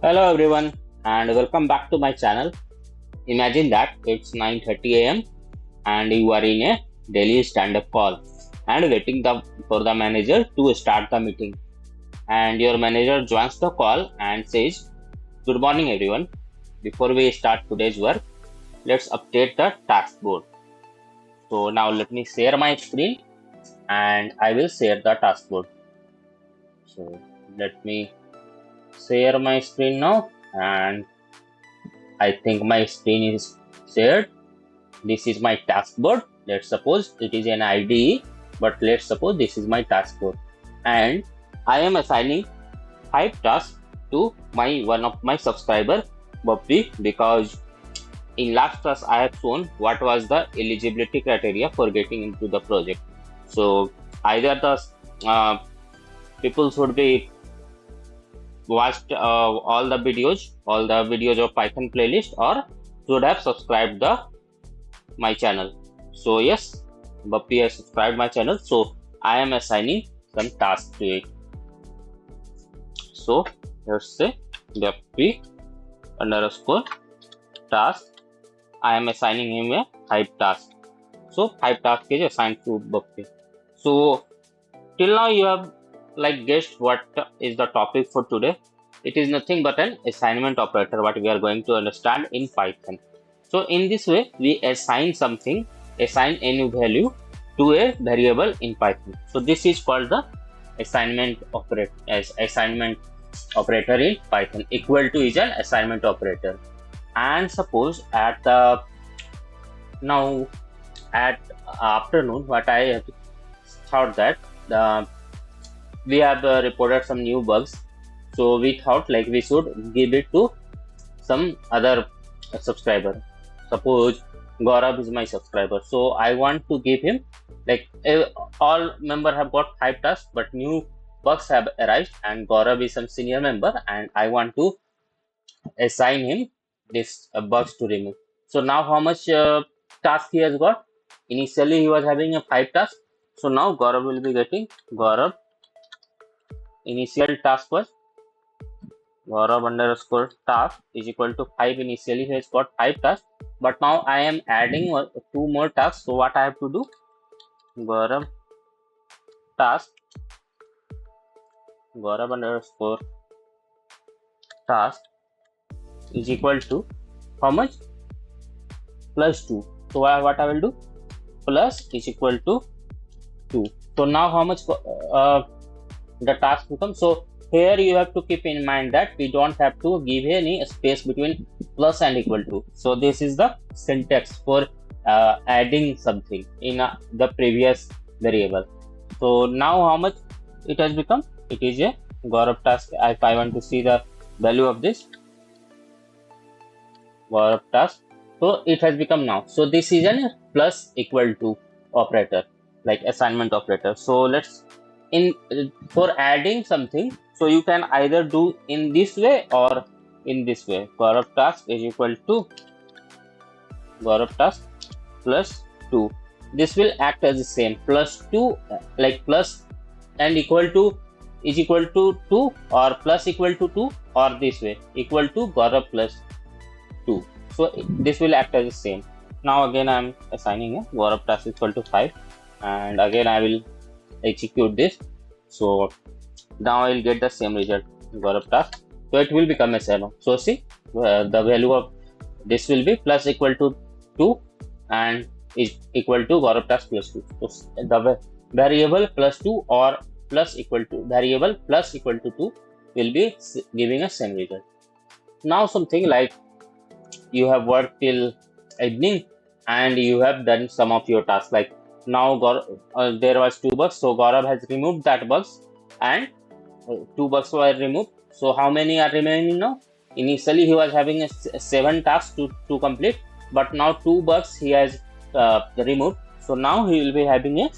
Hello everyone and welcome back to my channel. Imagine that it's 9:30 a.m. and you are in a daily stand-up call and waiting for the manager to start the meeting. And your manager joins the call and says, "Good morning everyone. Before we start today's work, let's update the task board." So now let me share my screen and I will share the task board. So let me share my screen now, and I think my screen is shared. This is my task board. Let's suppose it is an IDE, but let's suppose this is my task board, and I am assigning 5 tasks to one of my subscriber, Bobby, because in last class I have shown what was the eligibility criteria for getting into the project. So either the people should be watched all the videos of Python playlist, or should have subscribed my channel. So yes, Bappy has subscribed my channel, so I am assigning some tasks to it. So let's say Bappy _ task. I am assigning him a 5 tasks. So 5 tasks is assigned to Bappy. So till now you have guessed what is the topic for today. It is nothing but an assignment operator, what we are going to understand in Python. So in this way, we assign any value to a variable in Python. So this is called the assignment operator in Python. Equal to is an assignment operator. And suppose at afternoon, what I have thought that we have reported some new bugs, so we thought we should give it to some other subscriber. Suppose Gaurav is my subscriber, so I want to give him all member have got 5 tasks, but new bugs have arrived and Gaurav is some senior member and I want to assign him this bugs to remove. So now how much task he has got? Initially he was having a 5 tasks, so now Gaurav will be getting initial task was Gaurav _ task is equal to 5. Initially he has got 5 tasks, but now I am adding 2 more tasks. So what I have to do? Gaurav task _ task is equal to how much? Plus 2. So what I will do? Plus is equal to 2. So now how much the task becomes? So here you have to keep in mind that we don't have to give any space between plus and equal to. So this is the syntax for adding something in the previous variable. So now how much it has become? It is a Gaurav task. If I want to see the value of this Gaurav task, so it has become now. So this is a plus equal to operator, like assignment operator. So let's for adding something, so you can either do in this way or in this way. Gaurav task is equal to Gaurav task plus 2. This will act as the same. Plus 2, plus and equal to is equal to 2, or plus equal to 2, or this way equal to Gaurav plus 2. So this will act as the same. Now again I am assigning a Gaurav task equal to 5, and again I will execute this. So now I will get the same result, Gaurav task. So it will become a 0. So see, the value of this will be plus equal to 2 and is equal to Gaurav task plus 2. So the variable plus 2 or plus equal to variable plus equal to 2 will be giving a same result. Now something like you have worked till evening and you have done some of your tasks. Like now there was 2 bugs, so Gaurav has removed that bugs and 2 bugs were removed. So how many are remaining now? Initially he was having 7 tasks to complete, but now 2 bugs he has removed. So now he will be having a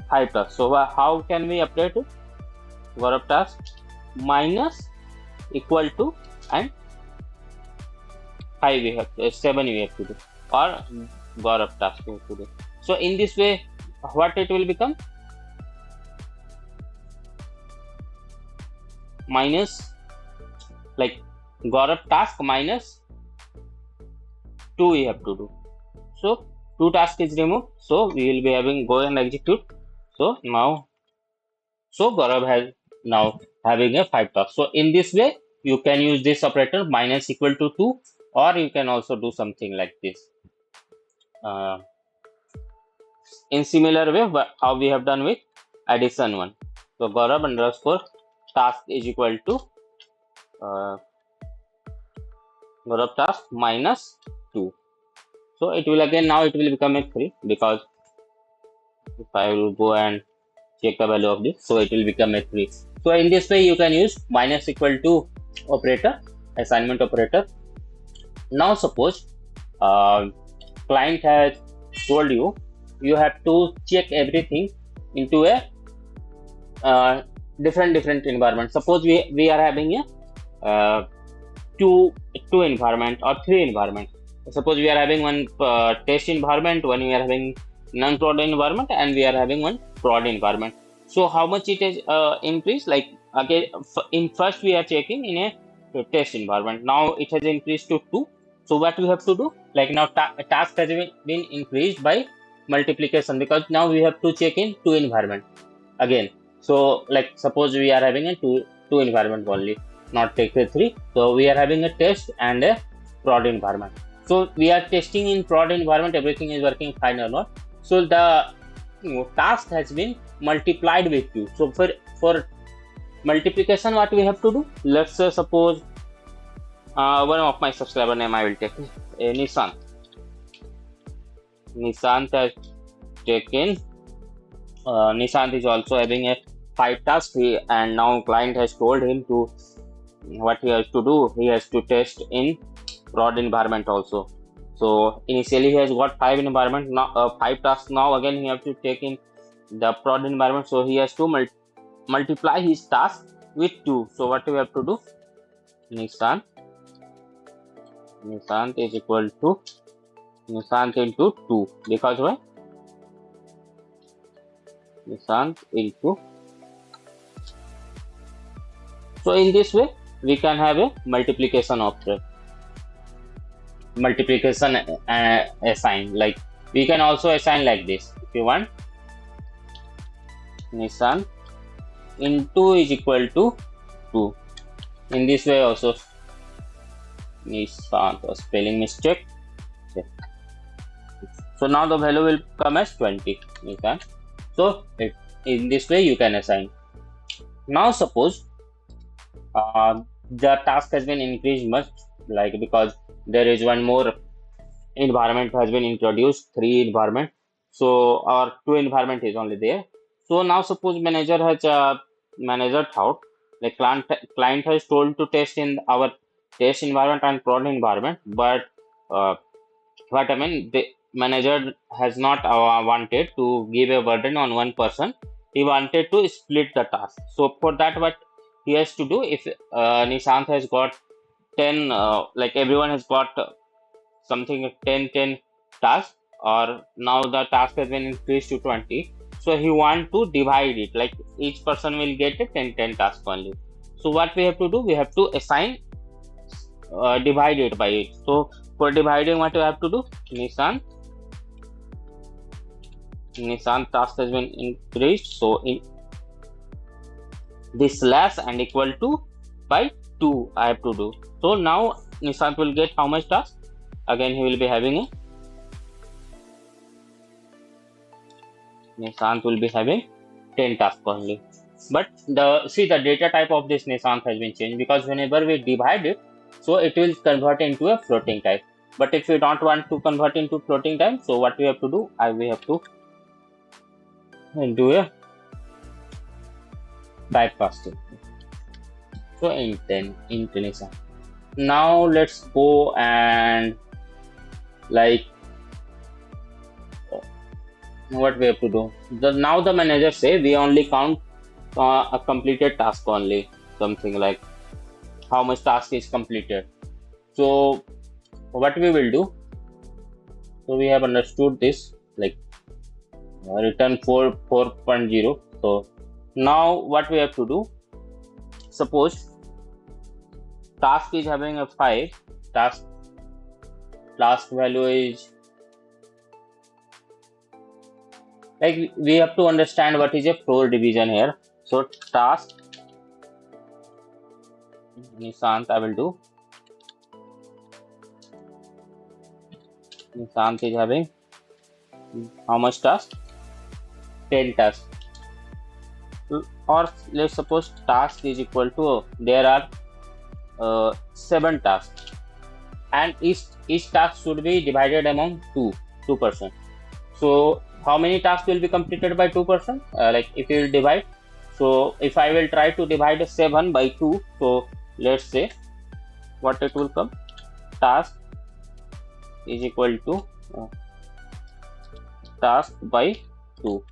5 tasks. So how can we update it? Gaurav task minus equal to and 5 we have 7 we have to do, or Gaurav task we have to do. So in this way, what it will become? minus like Gaurav task minus 2 we have to do. So 2 task is removed. So we will be having go and execute. So now, so Gaurav has now having a 5 task. So in this way, you can use this operator minus equal to 2, or you can also do something like this. In similar way, how we have done with addition one. So Gaurav underscore task is equal to Gaurav task minus 2. So it will again, now it will become a 3, because if I will go and check the value of this, so it will become a 3. So in this way you can use minus equal to operator, assignment operator. Now suppose client has told you you have to check everything into a different environment. Suppose we are having a two environment or 3 environment. Suppose we are having one test environment, one we are having non-prod environment, and we are having one prod environment. So how much it is increased? Like again, in first we are checking in a test environment. Now it has increased to 2. So what we have to do? Like now task has been increased by multiplication, because now we have to check in 2 environment again. So like suppose we are having a two environment only, not take a 3. So we are having a test and a prod environment. So we are testing in prod environment, everything is working fine or not. So the task has been multiplied with 2. So for multiplication, what we have to do? Let's say suppose one of my subscriber name I will take, Nishant. Nishant has taken. Nishant is also having a 5 task, and now client has told him to what he has to do. He has to test in prod environment also. So initially he has got 5 environment, now 5 tasks. Now again he have to take in the prod environment. So he has to multiply his task with 2. So what we have to do? Nishant is equal to Nishant into 2, because why? Nishant into. So in this way we can have a multiplication operator, multiplication assign. Like we can also assign like this if you want. Nishant into is equal to 2. In this way also. Nishant, spelling mistake. So now the value will come as 20. Nishant. So in this way you can assign. Now suppose the task has been increased much, like because there is one more environment has been introduced, 3 environment. So our 2 environment is only there. So now suppose manager thought, like client has told to test in our test environment and prod environment, but what I mean, the manager has not wanted to give a burden on one person. He wanted to split the task. So for that, what he has to do, if Nishant has got 10, like everyone has got something 10 tasks, or now the task has been increased to 20. So he want to divide it, like each person will get a 10 tasks only. So what we have to do? We have to assign, divide it by it. So for dividing, what you have to do? Nishant task has been increased. So in this slash and equal to by 2 I have to do. So now Nishant will get how much task? Again he will be having a Nishant will be having 10 tasks only. But the data type of this Nishant has been changed, because whenever we divide it, so it will convert into a floating type. But if we don't want to convert into floating type, so what we have to do? We have to do a typecasting. So int Nishant. Now let's go and like what we have to do. Now the manager say we only count a completed task only, something like how much task is completed. So what we will do? So we have understood this, like return 4.0. So now what we have to do? Suppose task is having a 5, task value is, like, we have to understand what is a floor division here. So task Nishant, I will do. Nishant is having how much task? 10 tasks. Or let's suppose task is equal to, there are 7 tasks, and each task should be divided among 2%. So how many tasks will be completed by 2%? Like if you will divide, so if I will try to divide 7 by 2, so let's say what it will come, task is equal to task by 2.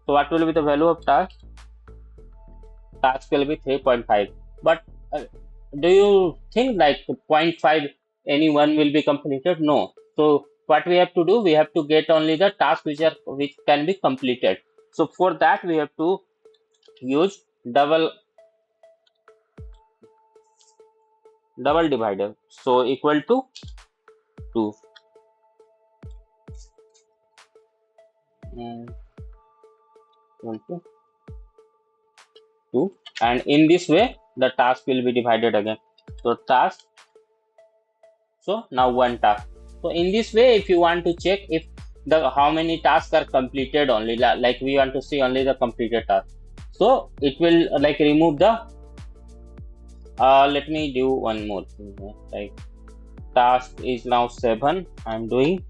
So what will be the value of task? Task will be 3.5. But do you think like 0.5 any one will be completed? No. So what we have to do, we have to get only the tasks which can be completed. So for that we have to use double divider. So equal to 2. Equal to 2, and in this way the task will be divided again. So task, so now one task. So in this way, if you want to check if the how many tasks are completed, only like we want to see only the completed task, so it will like remove the let me do one more thing here. Like task is now 7 I'm doing,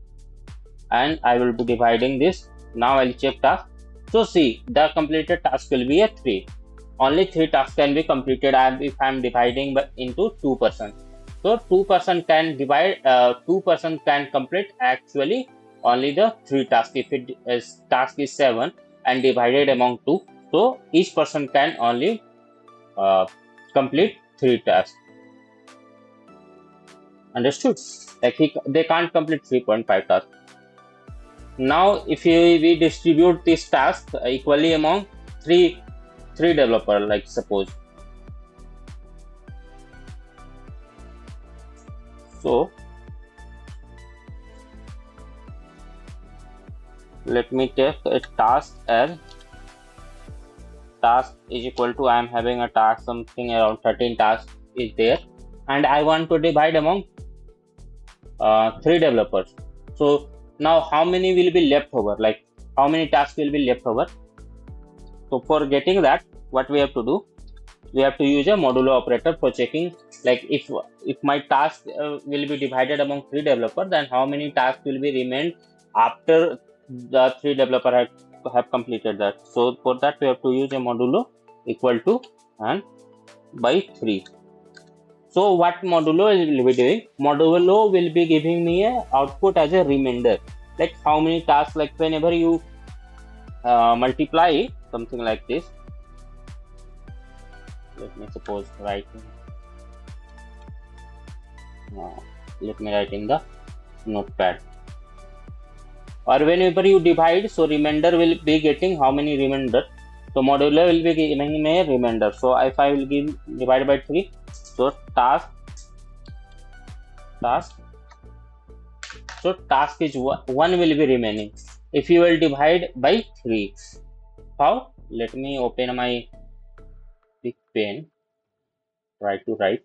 and I will be dividing this. Now I'll check task. So see, the completed task will be a 3. Only 3 tasks can be completed if I'm dividing into 2%. So 2% can divide, 2% can complete actually only the 3 tasks. If it is task is 7 and divided among 2, so each person can only complete 3 tasks. Understood? Like they can't complete 3.5 tasks. Now if we distribute this task equally among 3 developer, like suppose, so let me take a task as task is equal to, I am having a task something around 13 tasks is there, and I want to divide among 3 developers. So now how many will be left over, like how many tasks will be left over? So for getting that, what we have to do, we have to use a modulo operator for checking, like if my task will be divided among 3 developers, then how many tasks will be remained after the 3 developers have completed that. So for that we have to use a modulo equal to and by 3. So what modulo will be doing? Modulo will be giving me a output as a remainder, like how many tasks, like whenever you multiply something like this. Let me suppose write. Let me write in the notepad. Or whenever you divide, so remainder will be getting how many remainder. So modulo will be giving me a remainder. So if I will give divide by 3, so task. So task is 1 will be remaining. If you will divide by 3, how? Let me open my big pen. Try to write.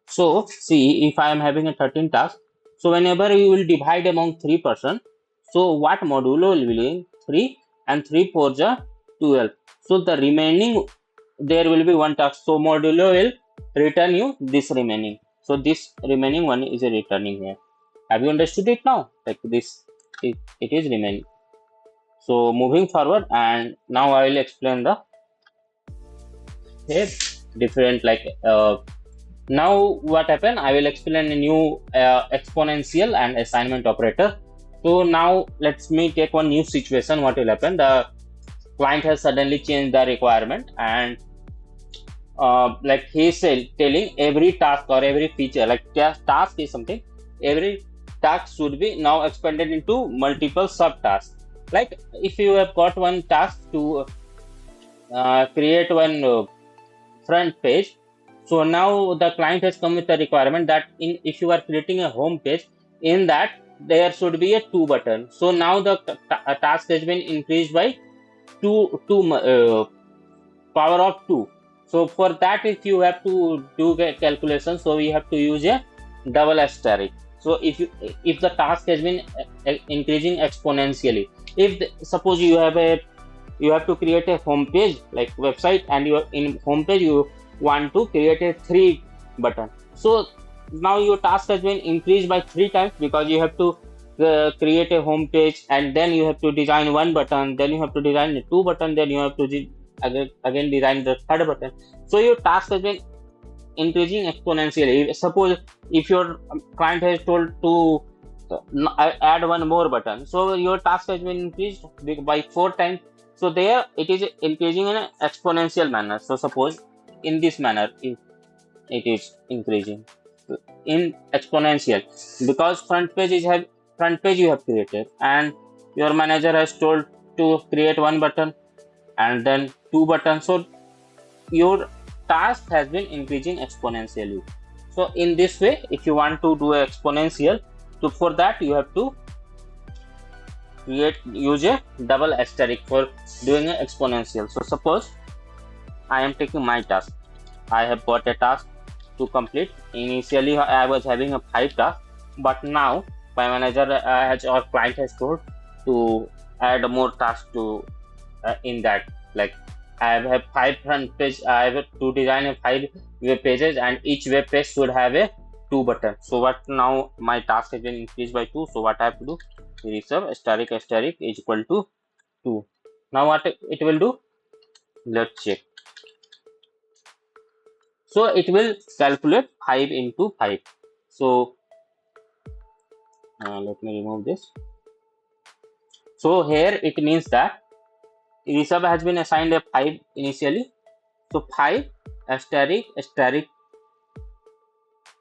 So see, if I am having a 13 task, so whenever you will divide among 3%, so what modulo will be doing? 3 and 3 4 are 12. So the remaining, there will be 1 task. So modulo will return you this remaining. So this remaining one is returning here. Have you understood it now? Like this, it is remaining. So moving forward, and now I will explain the different, like now what happened, I will explain a new exponential and assignment operator. So now let me take one new situation. What will happen? The client has suddenly changed the requirement, and like he is telling every task or every feature, like task is something, every task should be now expanded into multiple subtasks. Like if you have got one task to create one front page. So now the client has come with a requirement that if you are creating a home page, in that there should be a 2 button. So now the task has been increased by 2 power of 2. So for that, if you have to do a calculation, so we have to use a double asterisk. So if the task has been increasing exponentially, suppose you have to create a home page like website, and you in home page you want to create a 3 button. So now your task has been increased by 3 times, because you have to create a home page, and then you have to design 1 button, then you have to design a 2 button, then you have to again design the 3rd button. So your task has been increasing exponentially. Suppose if your client has told to add 1 more button, so your task has been increased by 4 times. So there it is increasing in an exponential manner. So suppose in this manner it is increasing in exponential, because front page you have created, and your manager has told to create 1 button and then 2 buttons. So your task has been increasing exponentially. So in this way, if you want to do exponential, so for that you have to use a double asterisk for doing an exponential. So suppose I am taking my task. I have got a task to complete. Initially I was having a 5 tasks, but now my manager or client has told to add more tasks to in that. Like I have 5 front page. I have to design a 5 web pages, and each web page should have a 2 button. So what now my task has been increased by 2. So what I have to do? Reserve asterisk is equal to 2. Now what it will do? Let's check. So it will calculate 5 into 5. So let me remove this. So here it means that Rishabh has been assigned a 5 initially. So 5 asterisk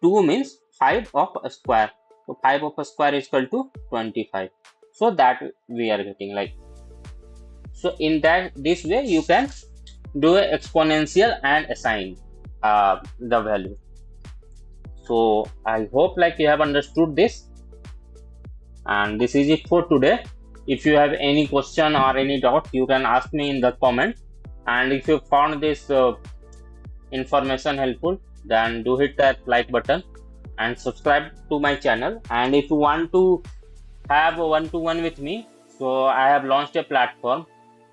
2 means 5 of a square. So 5 of a square is equal to 25. So that we are getting like. So in this way you can do an exponential and assign the value. So I hope like you have understood this, and this is it for today. If you have any question or any doubt, you can ask me in the comment. And if you found this information helpful, then do hit that like button and subscribe to my channel. And if you want to have a one-to-one with me, so I have launched a platform,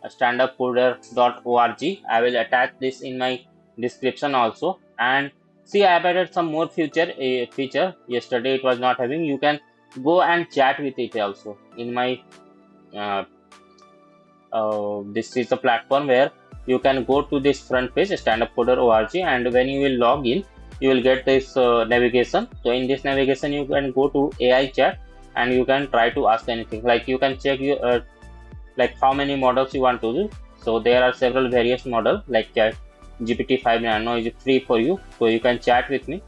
standupcoder.org. I will attach this in my description also. And see, I have added some more feature. Yesterday it was not having. You can go and chat with it also in my this is the platform where you can go to this front page, standupcoder.org, and when you will log in, you will get this navigation. So in this navigation you can go to AI chat, and you can try to ask anything. Like you can check your like how many models you want to do. So there are several various models, like GPT-5 Nano is free for you, so you can chat with me,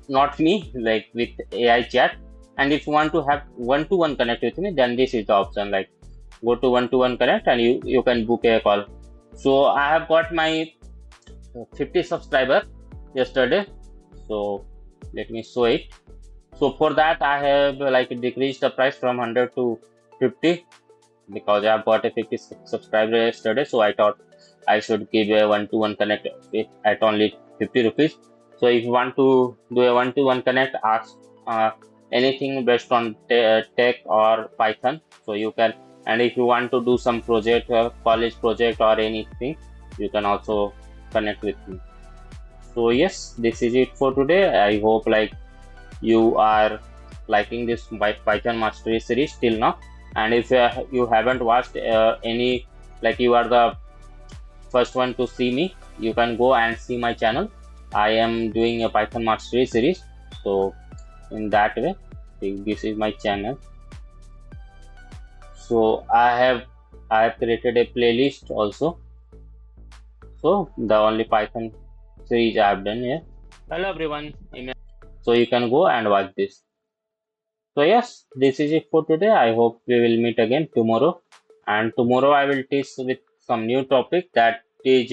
not me, like with AI chat. And if you want to have one-to-one connect with me, then this is the option, like go to one-to-one connect, and you can book a call. So I have got my 50 subscriber yesterday, so let me show it. So for that I have like decreased the price from 100 to 50, because I have got a 50 subscriber yesterday. So I thought I should give a one-to-one connect at only 50 rupees. So if you want to do a one-to-one connect, ask anything based on tech or Python, so you can. And if you want to do some project, college project or anything, you can also connect with me. So yes, this is it for today. I hope like you are liking this Python mastery series till now. And if you haven't watched any, like you are the first one to see me, you can go and see my channel. I am doing a Python mastery series. So in that way, this is my channel. So I have created a playlist also. So the only Python series I have done here. Hello everyone. So you can go and watch this. So yes, this is it for today. I hope we will meet again tomorrow. And tomorrow I will teach with some new topic, that is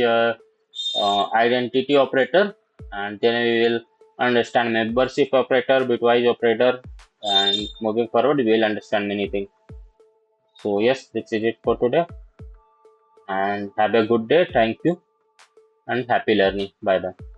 identity operator, and then we will understand membership operator, bitwise operator, and moving forward we will understand many things. So yes, this is it for today, and have a good day. Thank you and happy learning. Bye bye.